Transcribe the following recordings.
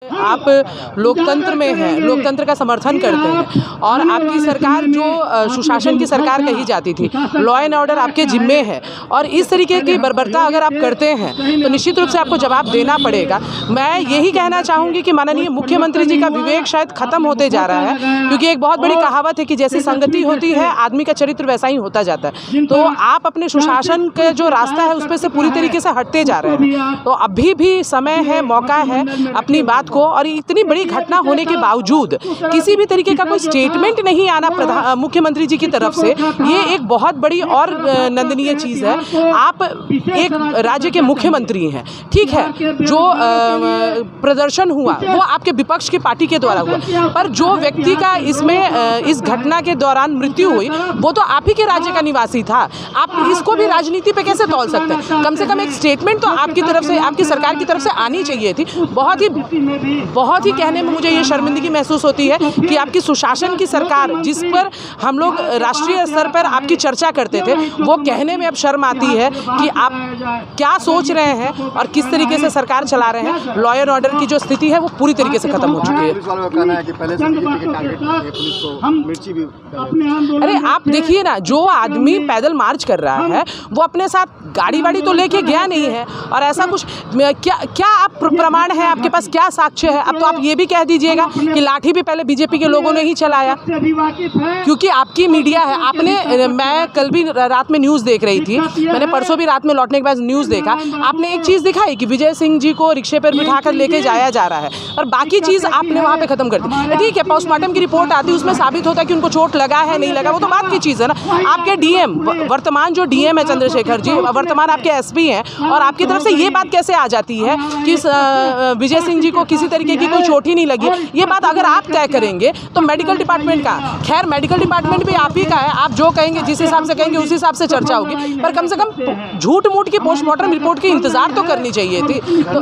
आप लोकतंत्र में हैं, लोकतंत्र का समर्थन करते हैं और आपकी सरकार जो सुशासन की सरकार कही जाती थी, लॉ एंड ऑर्डर आपके जिम्मे है और इस तरीके की बर्बरता अगर आप करते हैं तो निश्चित रूप से आपको जवाब देना पड़ेगा। मैं यही कहना चाहूँगी कि माननीय मुख्यमंत्री जी का विवेक शायद खत्म होते जा रहा है, क्योंकि एक बहुत बड़ी कहावत है कि जैसी संगति होती है आदमी का चरित्र वैसा ही होता जाता है। तो आप अपने सुशासन का जो रास्ता है उस पर से पूरी तरीके से हटते जा रहे हैं। तो अभी भी समय है, मौका है अपनी बात को, और इतनी बड़ी घटना होने के बावजूद किसी भी तरीके का कोई स्टेटमेंट नहीं आना मुख्यमंत्री जी की तरफ से, ये एक बहुत बड़ी और निंदनीय चीज़ है। आप एक राज्य के मुख्यमंत्री हैं, ठीक है, जो प्रदर्शन हुआ वो आपके विपक्ष की पार्टी के द्वारा हुआ, पर जो व्यक्ति का इसमें इस घटना के दौरान मृत्यु हुई वो तो आप ही के राज्य का निवासी था। आप इसको भी राजनीति पे कैसे तौल सकते हैं? कम से कम एक स्टेटमेंट तो आपकी तरफ से, आपकी सरकार की तरफ से आनी चाहिए थी। बहुत ही कहने में मुझे ये शर्मिंदगी महसूस होती है कि आपकी सुशासन की सरकार, जिस पर हम लोग राष्ट्रीय स्तर पर आपकी चर्चा करते थे, वो कहने में अब शर्म आती है कि आप क्या सोच रहे हैं और किस तरीके से सरकार चला रहे हैं। लॉ एंड ऑर्डर की जो स्थिति है वो पूरी तरीके से खत्म हो चुकी है। अरे आप देखिए ना, जो आदमी पैदल मार्च कर रहा है वो अपने साथ गाड़ी वाड़ी तो लेके गया नहीं है, और ऐसा कुछ क्या आप प्रमाण है आपके पास, क्या साक्ष्य है? अब तो आप ये भी कह दीजिएगा कि लाठी भी पहले बीजेपी के लोगों ने ही चलाया, क्योंकि आपकी मीडिया है। आपने, मैं कल भी रात में न्यूज़ देख रही थी, मैंने परसों भी रात में लौटने के बाद न्यूज़ देखा, आपने एक चीज़ दिखाई कि विजय सिंह जी को रिक्शे पर बिठाकर लेके जाया जा रहा है, और बाकी चीज़ आपने वहाँ पे खत्म कर दी। ठीक है, पोस्टमार्टम की रिपोर्ट आती है, उसमें साबित होता है कि उनको चोट लगा है नहीं लगा, वो तो बात की चीज़ है ना। आपके डीएम, वर्तमान जो डीएम है चंद्रशेखर जी, वर्तमान आपके एसपी हैं, और आपकी तरफ से ये बात कैसे आ जाती है कि विजय सिंह जी को किसी तरीके की कोई चोट ही नहीं लगी? ये बात अगर आप तय करेंगे तो मेडिकल डिपार्टमेंट का, खैर मेडिकल डिपार्टमेंट भी आप ही का है, आप जो कहेंगे जिस हिसाब से कहेंगे उस हिसाब से चर्चा होगी, पर कम से कम झूठ मूठ की पोस्टमार्टम रिपोर्ट की इंतजार तो करनी चाहिए थी। तो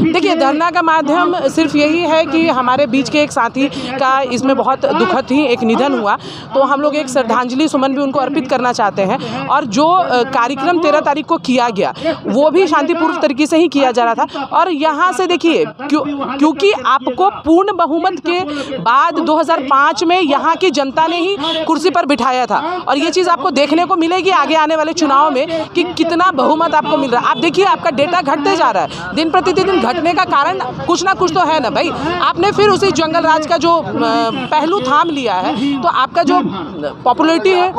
देखिए, धरना का माध्यम सिर्फ यही है कि हमारे बीच के एक साथी का इसमें बहुत दुखद ही एक निधन हुआ, तो हम लोग एक श्रद्धांजलि सुमन भी उनको अर्पित करना चाहते हैं। और जो कार्यक्रम 13 तारीख को किया गया वो भी शांतिपूर्ण तरीके से ही किया जा रहा था। और यहाँ से देखिए, क्योंकि आपको पूर्ण बहुमत के बाद 2005 में यहाँ की जनता ने ही कुर्सी पर बिठाया था, और ये चीज़ आपको देखने को मिलेगी आगे आने वाले चुनाव में कि कितना बहुमत आपको मिल रहा है। आप देखिए, आपका डेटा घटते जा रहा है, दिन प्रतिदिन घटने का कारण कुछ ना कुछ तो है ना भाई। आपने फिर उसी जंगल राज का जो पहलू थाम लिया है, तो आपका जो पॉपुलरिटी है,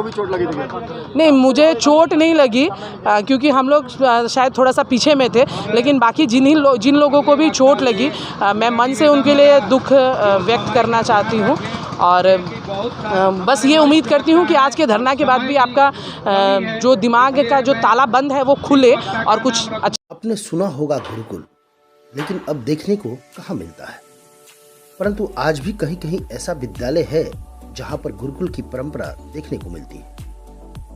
नहीं मुझे चोट नहीं लगी, क्योंकि हम लोग शायद थोड़ा सा पीछे में थे, लेकिन बाकी जिन लोगों को भी चोट लगी, मैं मन से उनके लिए दुख व्यक्त करना चाहती हूँ। और बस ये उम्मीद करती हूँ कि आज के धरना के बाद भी आपका जो दिमाग का जो ताला बंद है वो खुले और कुछ अच्छा। आपने सुना होगा गुरुकुल, लेकिन अब देखने को कहाँ मिलता है। परंतु आज भी कहीं कहीं ऐसा विद्यालय है जहाँ पर गुरुकुल की परंपरा देखने को मिलती है,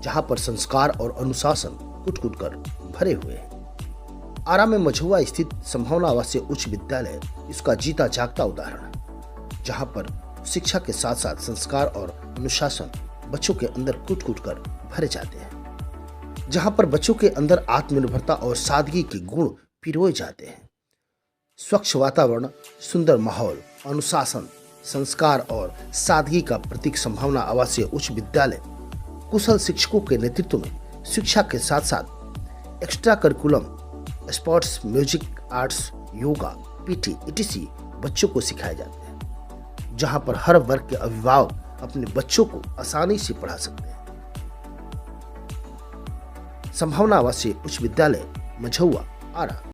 जहाँ पर संस्कार और अनुशासन कुट-कुट कर भरे हुए हैं। आरा में मझुआ स्थित संभावना आवासीय उच्च विद्यालय इसका जीता जागता उदाहरण है, जहाँ पर शिक्षा के साथ साथ संस्कार और अनुशासन बच्चों के अंदर कूट-कूट कर भरे जाते हैं, जहाँ पर बच्चों के अंदर आत्मनिर्भरता और सादगी के गुण पिरोए जाते हैं। स्वच्छ वातावरण, सुंदर माहौल, अनुशासन, संस्कार और सादगी का प्रतीक संभावना आवासीय उच्च विद्यालय कुशल शिक्षकों के नेतृत्व में शिक्षा के साथ साथ extra curriculum, sports, music, arts, yoga, PT etc बच्चों को सिखाए जाते हैं, जहां पर हर वर्ग के अभिभावक अपने बच्चों को आसानी से पढ़ा सकते हैं। संभावना आवासीय उच्च विद्यालय मझुआ, आरा।